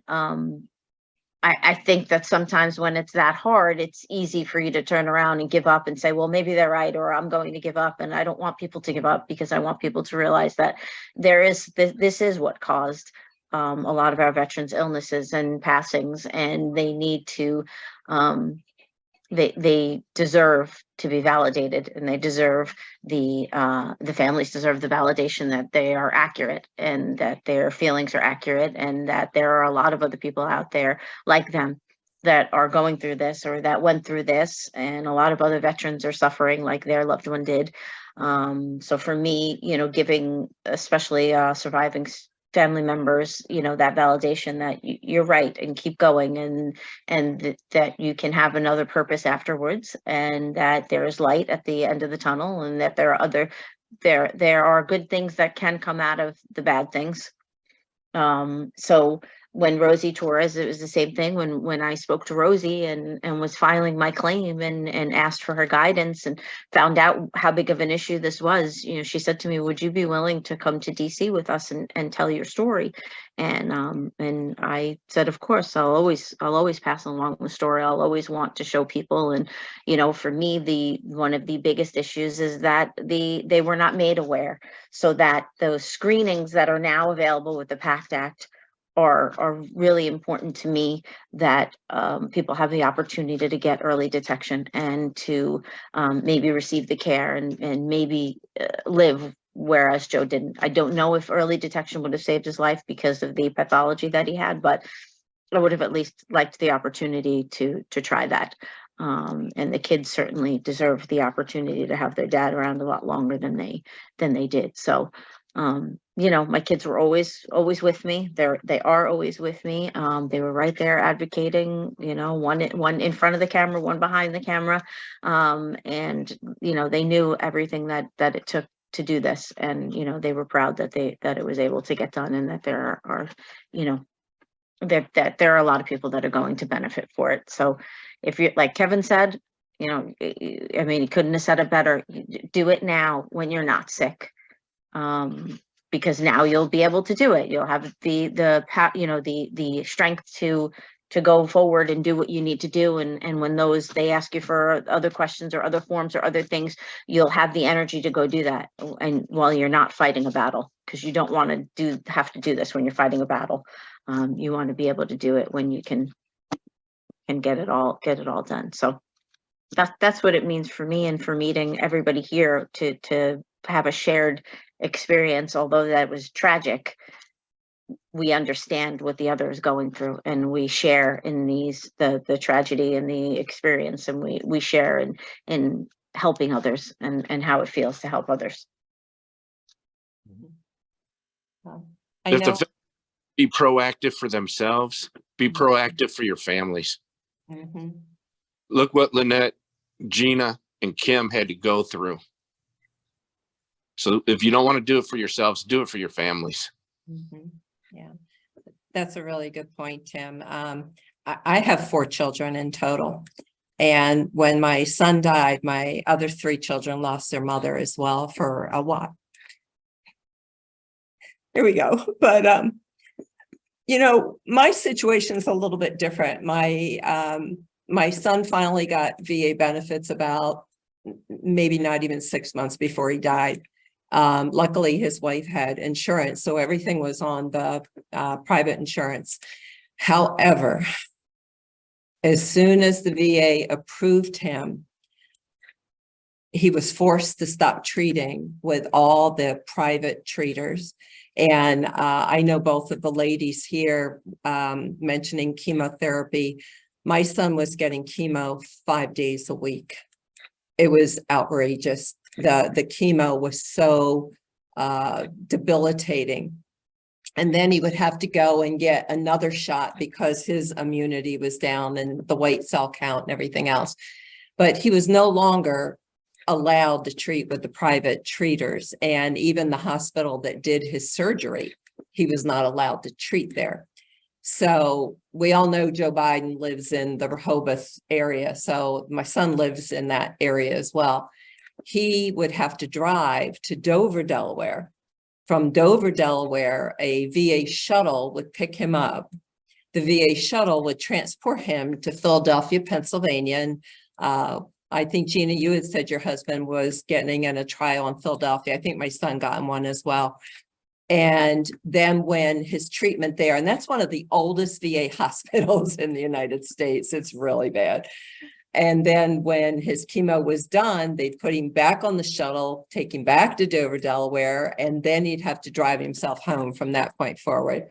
I think that sometimes when it's that hard, it's easy for you to turn around and give up and say, well, maybe they're right, or I'm going to give up. And I don't want people to give up, because I want people to realize that this is what caused a lot of our veterans' illnesses and passings, and they need to, they deserve to be validated, and they deserve the families deserve the validation that they are accurate, and that their feelings are accurate, and that there are a lot of other people out there like them that are going through this, or that went through this, and a lot of other veterans are suffering like their loved one did. So for me, giving especially surviving family members, that validation that you're right, and keep going, and that you can have another purpose afterwards, and that there is light at the end of the tunnel, and that there are good things that can come out of the bad things. So when Rosie Torres, it was the same thing when I spoke to Rosie and was filing my claim and asked for her guidance and found out how big of an issue this was. She said to me, would you be willing to come to DC with us and tell your story? And I said, of course, I'll always pass along the story. I'll always want to show people. And, for me, one of the biggest issues is that they were not made aware, so that those screenings that are now available with the PACT Act are really important to me, that people have the opportunity to get early detection and to maybe receive the care and maybe live, whereas Joe didn't. I don't know if early detection would have saved his life because of the pathology that he had, but I would have at least liked the opportunity to try that. And the kids certainly deserve the opportunity to have their dad around a lot longer than they did. So my kids were always with me. They are always with me. They were right there advocating, one in front of the camera, one behind the camera. And they knew everything that it took to do this. And, they were proud that it was able to get done, and that there are, that there are a lot of people that are going to benefit for it. So if you're, like Kevin said, he couldn't have said it better. Do it now when you're not sick. Because now you'll be able to do it. You'll have the strength to go forward and do what you need to do. And when they ask you for other questions or other forms or other things, you'll have the energy to go do that. And while you're not fighting a battle, because you don't want to have to do this when you're fighting a battle. You want to be able to do it when you can get it all done. So that's what it means for me, and for meeting everybody here to have a shared experience. Although that was tragic, we understand what the other is going through, and we share in the tragedy and the experience, and we share in helping others and how it feels to help others. I If the know. fa- Be proactive for themselves, be proactive for your families. Mhm. Look what Lynette, Gina, and Kim had to go through. So if you don't want to do it for yourselves, do it for your families. Mhm. Yeah, that's a really good point, Tim. I have 4 children in total. And when my son died, my other 3 children lost their mother as well for a while. Here we go. But, my situation is a little bit different. My son finally got VA benefits about maybe not even 6 months before he died. Luckily, his wife had insurance, so everything was on the private insurance. However, as soon as the VA approved him, he was forced to stop treating with all the private treaters. And I know both of the ladies here mentioning chemotherapy. My son was getting chemo 5 days a week. It was outrageous. The chemo was so debilitating. And then he would have to go and get another shot because his immunity was down and the white cell count and everything else. But he was no longer allowed to treat with the private treaters, and even the hospital that did his surgery, he was not allowed to treat there. So we all know Joe Biden lives in the Rehoboth area. So my son lives in that area as well. He would have to drive to Dover, Delaware. From Dover, Delaware, a VA shuttle would pick him up. The VA shuttle would transport him to Philadelphia, Pennsylvania. And I think, Gina, you had said your husband was getting in a trial in Philadelphia. I think my son got in one as well. And then when his treatment there, and that's one of the oldest VA hospitals in the United States, it's really bad. And then when his chemo was done, they'd put him back on the shuttle, take him back to Dover, Delaware, and then he'd have to drive himself home from that point forward.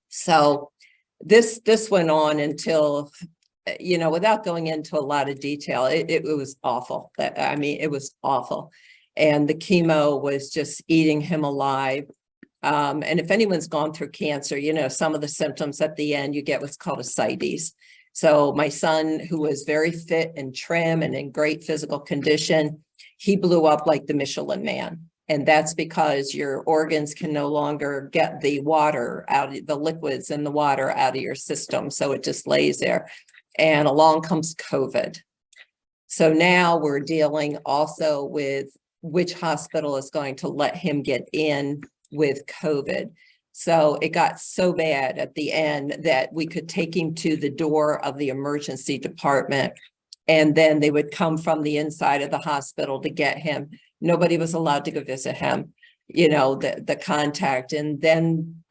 So this went on until, without going into a lot of detail, it was awful. I mean, it was awful. And the chemo was just eating him alive. And if anyone's gone through cancer, some of the symptoms at the end, you get what's called ascites. So my son, who was very fit and trim and in great physical condition, he blew up like the Michelin Man. And that's because your organs can no longer get the water out, the liquids and the water out of your system. So it just lays there. And along comes COVID. So now we're dealing also with which hospital is going to let him get in with COVID. So it got so bad at the end that we could take him to the door of the emergency department, and then they would come from the inside of the hospital to get him. Nobody was allowed to go visit him, the contact. And then,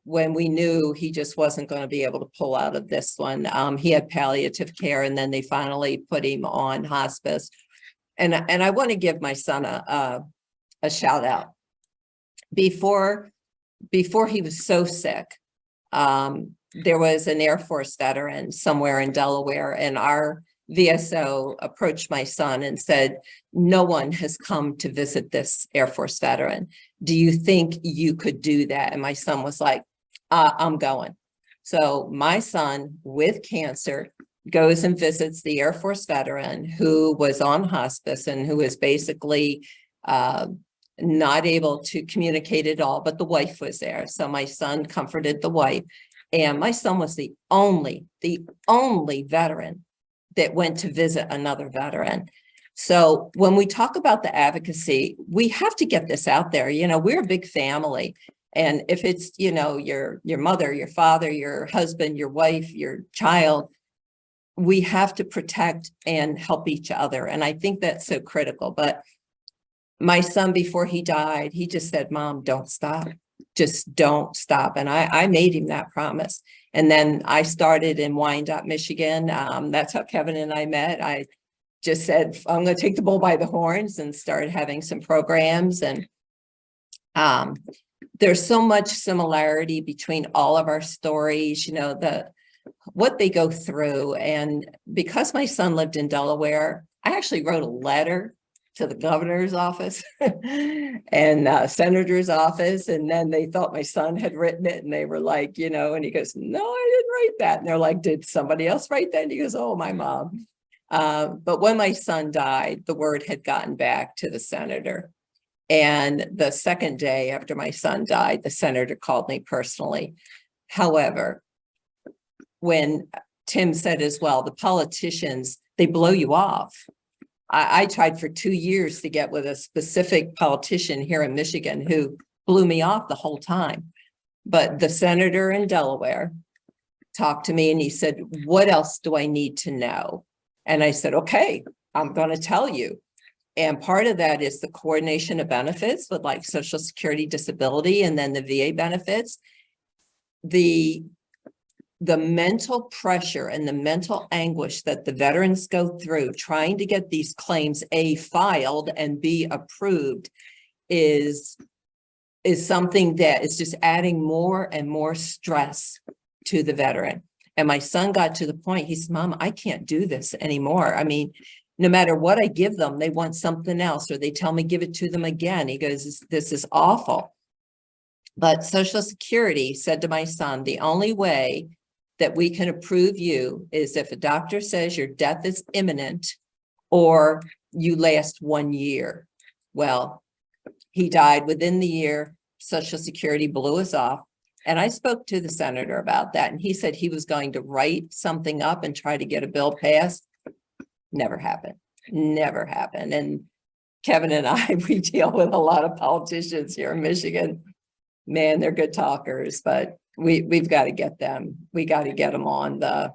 when we knew he just wasn't going to be able to pull out of this one, he had palliative care, and then they finally put him on hospice. And I want to give my son a shout out. Before he was so sick, there was an Air Force veteran somewhere in Delaware, and our VSO approached my son and said, no one has come to visit this Air Force veteran. Do you think you could do that? And my son was like, I'm going. So my son with cancer goes and visits the Air Force veteran who was on hospice and who is basically not able to communicate at all, but the wife was there. So my son comforted the wife, and my son was the only veteran that went to visit another veteran. So when we talk about the advocacy, we have to get this out there. We're a big family. And if it's, your mother, your father, your husband, your wife, your child, we have to protect and help each other. And I think that's so critical. But my son, before he died, he just said, Mom, don't stop. Just don't stop. And I made him that promise. And then I started in Wyandotte, Michigan. That's how Kevin and I met. I just said, I'm going to take the bull by the horns and started having some programs. And There's so much similarity between all of our stories, you know, what they go through. And because my son lived in Delaware, I actually wrote a letter to the governor's office and senator's office. And then they thought my son had written it and they were like, you know, and he goes, no, I didn't write that. And they're like, did somebody else write that? And he goes, oh, my mom. But when my son died, the word had gotten back to the senator. And the second day after my son died, the senator called me personally. However, when Tim said as well, the politicians, they blow you off. I tried for 2 years to get with a specific politician here in Michigan who blew me off the whole time. But the senator in Delaware talked to me and he said, what else do I need to know? And I said, okay, I'm going to tell you. And part of that is the coordination of benefits with like Social Security, disability, and then the VA benefits. The mental pressure and the mental anguish that the veterans go through trying to get these claims A, filed, and B, approved is something that is just adding more and more stress to the veteran. And my son got to the point, he said, Mom, I can't do this anymore. I mean, no matter what I give them, they want something else, or they tell me give it to them again. He goes, this is awful. But Social Security said to my son, the only way that we can approve you is if a doctor says your death is imminent or you last 1 year. Well, he died within the year. Social Security blew us off. And I spoke to the senator about that. And he said he was going to write something up and try to get a bill passed. Never happened. Never happened. And Kevin and I, we deal with a lot of politicians here in Michigan. Man, they're good talkers, but we've got to get them. We got to get them on the,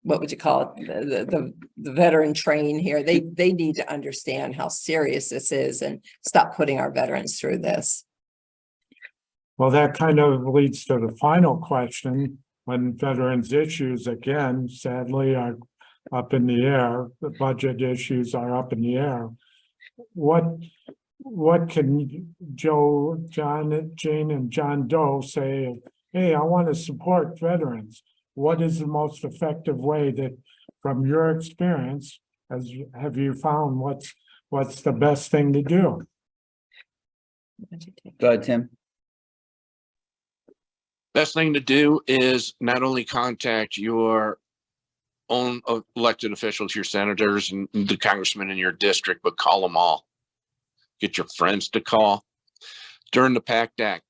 what would you call it? The veteran train here. They need to understand how serious this is and stop putting our veterans through this. Well, that kind of leads to the final question. When veterans issues, again, sadly, are up in the air, the budget issues are up in the air. What can Joe, John, Jane, and John Doe say, hey, I want to support veterans? What is the most effective way that, from your experience, have you found what's the best thing to do? Go ahead, Tim. Best thing to do is not only contact your own elected officials, your senators and the congressmen in your district, but call them all. Get your friends to call. During the PACT Act,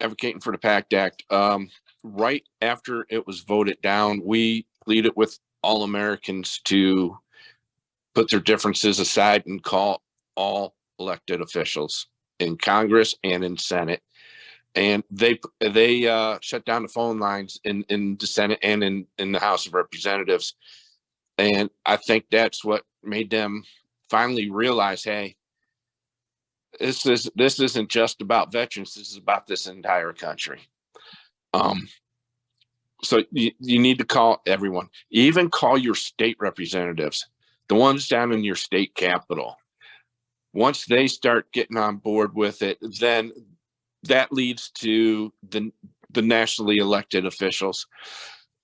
advocating for the PACT Act, right after it was voted down, we pleaded with all Americans to put their differences aside and call all elected officials in Congress and in Senate. And they shut down the phone lines in the Senate and in the House of Representatives. And I think that's what made them finally realize, hey, this isn't just about veterans. This is about this entire country. So you need to call everyone, even call your state representatives, the ones down in your state capital. Once they start getting on board with it, then that leads to the nationally elected officials.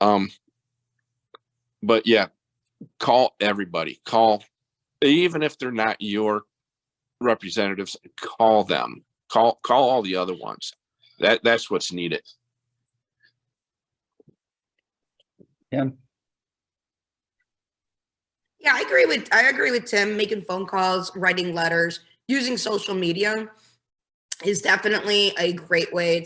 But yeah, call everybody. Call, even if they're not your representatives, call them. Call all the other ones. That's what's needed. Yeah. Yeah, I agree with Tim. Making phone calls, writing letters, using social media is definitely a great way. I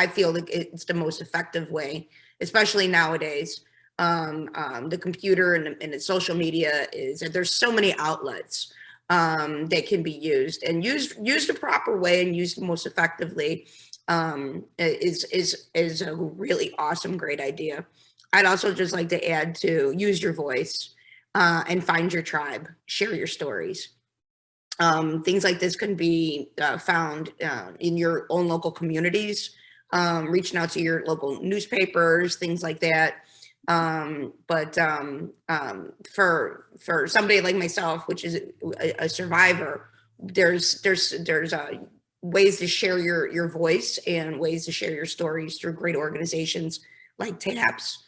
feel like it's the most effective way, especially nowadays. The computer and the social media there's so many outlets that can be used, and used the proper way and used most effectively is a really awesome, great idea. I'd also just like to add to use your voice and find your tribe, share your stories. Things like this can be found in your own local communities, reaching out to your local newspapers, things like that. But for somebody like myself, which is a survivor there's ways to share your voice and ways to share your stories through great organizations like TAPS,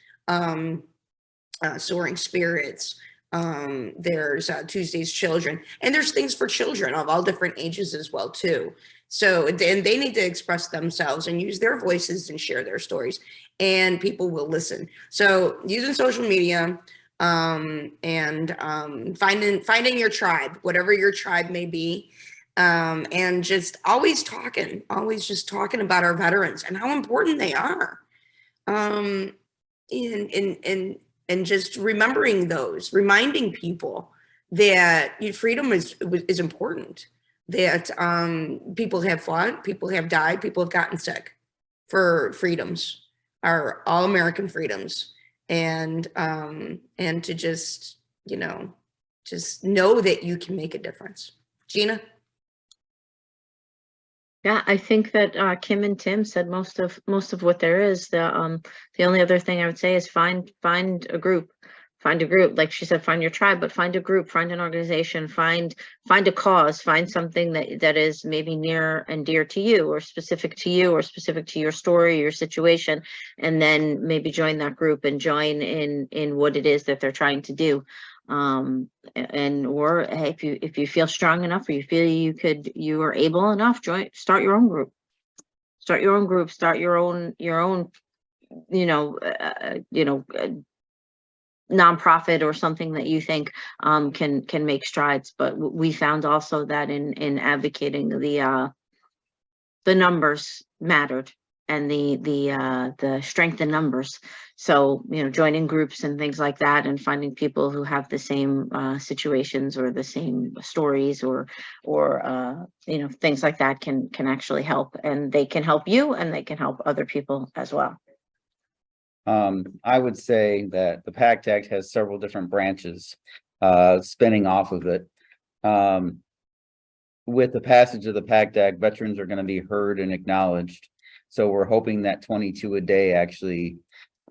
Soaring Spirits. There's Tuesday's Children, and there's things for children of all different ages as well too. So, and they need to express themselves and use their voices and share their stories, and people will listen. So using social media, and finding your tribe, whatever your tribe may be, and just always just talking about our veterans and how important they are, and just remembering those, reminding people that freedom is important, that people have fought, people have died, people have gotten sick for freedoms, our all American freedoms, and to just, just know that you can make a difference. Gina? Yeah, I think that Kim and Tim said most of what there is. The only other thing I would say is find a group. Find a group, like she said, find your tribe, but find a group, find an organization, find a cause, find something that is maybe near and dear to you, or specific to you, or specific to your story, your situation, and then maybe join that group and join in what it is that they're trying to do. Or hey, if you feel strong enough, or you feel you are able enough, start your own group, start your own nonprofit or something that you think can make strides. But we found also that in advocating, the numbers mattered, and the strength in numbers. So joining groups and things like that, and finding people who have the same situations or the same stories or things like that can actually help, and they can help you and they can help other people as well. I would say that the PACT Act has several different branches spinning off of it. With the passage of the PACT Act, veterans are going to be heard and acknowledged. So we're hoping that 22 a day actually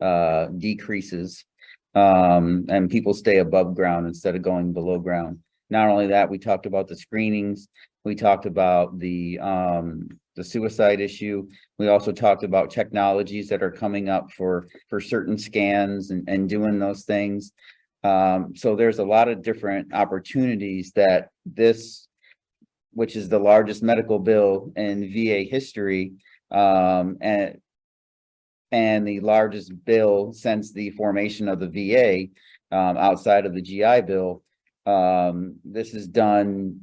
decreases, and people stay above ground instead of going below ground. Not only that, we talked about the screenings. We talked about the suicide issue. We also talked about technologies that are coming up for certain scans and doing those things. So there's a lot of different opportunities that this, which is the largest medical bill in VA history, and the largest bill since the formation of the VA, outside of the GI Bill. This has done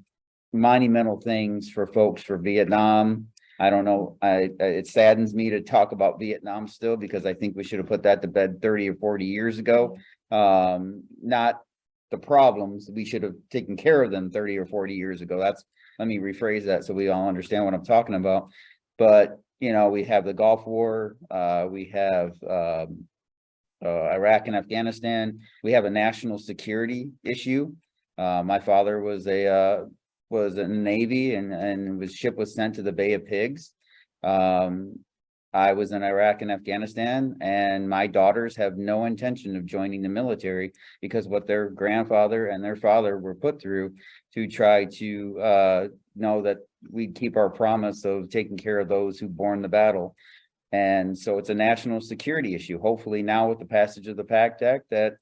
monumental things for folks for Vietnam. I don't know, it saddens me to talk about Vietnam still, because I think we should have put that to bed 30 or 40 years ago. Not the problems, we should have taken care of them 30 or 40 years ago. Let me rephrase that so we all understand what I'm talking about. But we have the Gulf War, we have Iraq and Afghanistan. We have a national security issue. My father was in the Navy, and his ship was sent to the Bay of Pigs. I was in Iraq and Afghanistan, and my daughters have no intention of joining the military because what their grandfather and their father were put through to try to know that we'd keep our promise of taking care of those who borne the battle. And so it's a national security issue. Hopefully now with the passage of the PACT Act that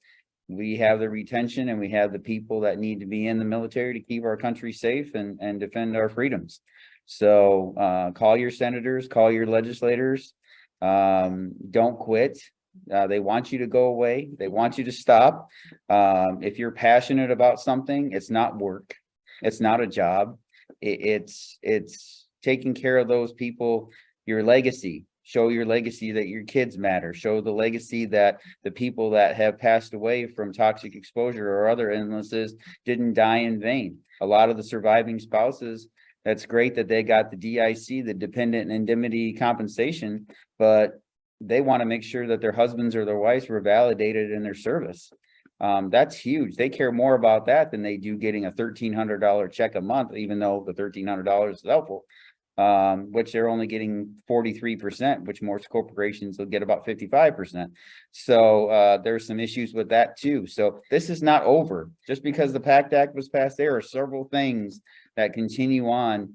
we have the retention and we have the people that need to be in the military to keep our country safe and defend our freedoms. So call your senators, call your legislators, don't quit. They want you to go away. They want you to stop. If you're passionate about something, it's not work. It's not a job. It's taking care of those people, your legacy. Show your legacy that your kids matter. Show the legacy that the people that have passed away from toxic exposure or other illnesses didn't die in vain. A lot of the surviving spouses, that's great that they got the DIC, the dependent indemnity compensation, but they want to make sure that their husbands or their wives were validated in their service. That's huge. They care more about that than they do getting a $1,300 check a month, even though the $1,300 is helpful. which they're only getting 43%, which most corporations will get about 55%. So there's some issues with that too. So this is not over. Just because the PACT Act was passed, there are several things that continue on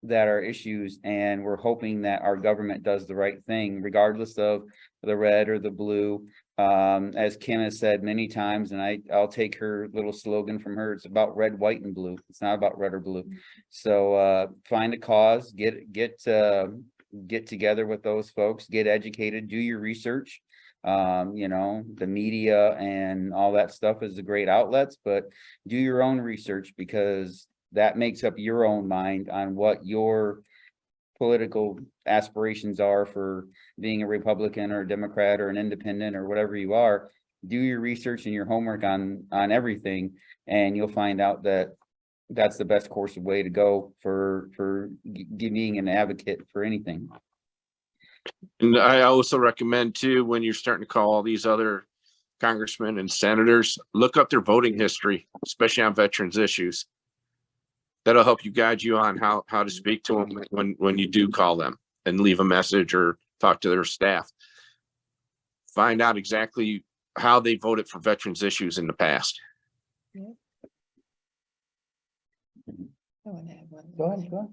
that are issues, and we're hoping that our government does the right thing, regardless of the red or the blue. As Kim has said many times, and I'll take her little slogan from her, it's about red, white, and blue. It's not about red or blue. So find a cause, get together with those folks, get educated, do your research. You know, the media and all that stuff is a great outlets, but do your own research, because that makes up your own mind on what your political aspirations are for being a Republican or a Democrat or an independent or whatever you are. Do your research and your homework on everything, and you'll find out that that's the best course of way to go for being an advocate for anything. And I also recommend too, when you're starting to call all these other congressmen and senators, look up their voting history, especially on veterans issues. That'll help you guide you on how to speak to them when you do call them and leave a message or talk to their staff. Find out exactly how they voted for veterans issues in the past. Go ahead.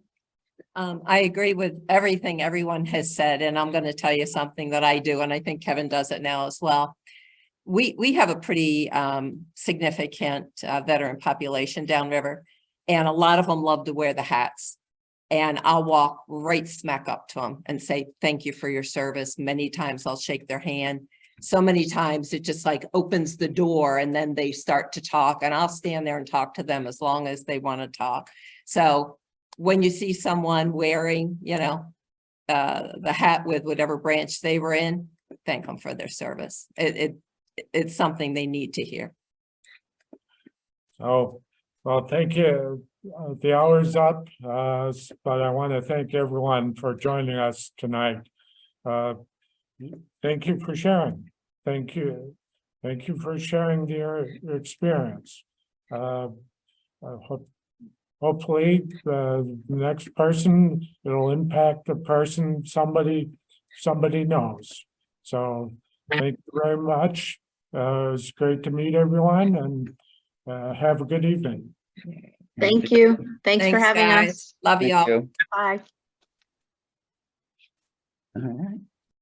I agree with everything everyone has said, and I'm going to tell you something that I do, and I think Kevin does it now as well. We have a pretty significant veteran population downriver, and a lot of them love to wear the hats. And I'll walk right smack up to them and say, thank you for your service. Many times I'll shake their hand. So many times it just like opens the door, and then they start to talk, and I'll stand there and talk to them as long as they want to talk. So when you see someone wearing, you know, the hat with whatever branch they were in, thank them for their service. It's something they need to hear. So, well, thank you. The hour's up, but I want to thank everyone for joining us tonight. Thank you for sharing. Thank you. Thank you for sharing your experience. Hopefully, the next person, it'll impact the person somebody knows. So thank you very much. It was great to meet everyone, and have a good evening. Thank you. Thanks for having guys. us. Love Thank y'all. you. Bye. All right.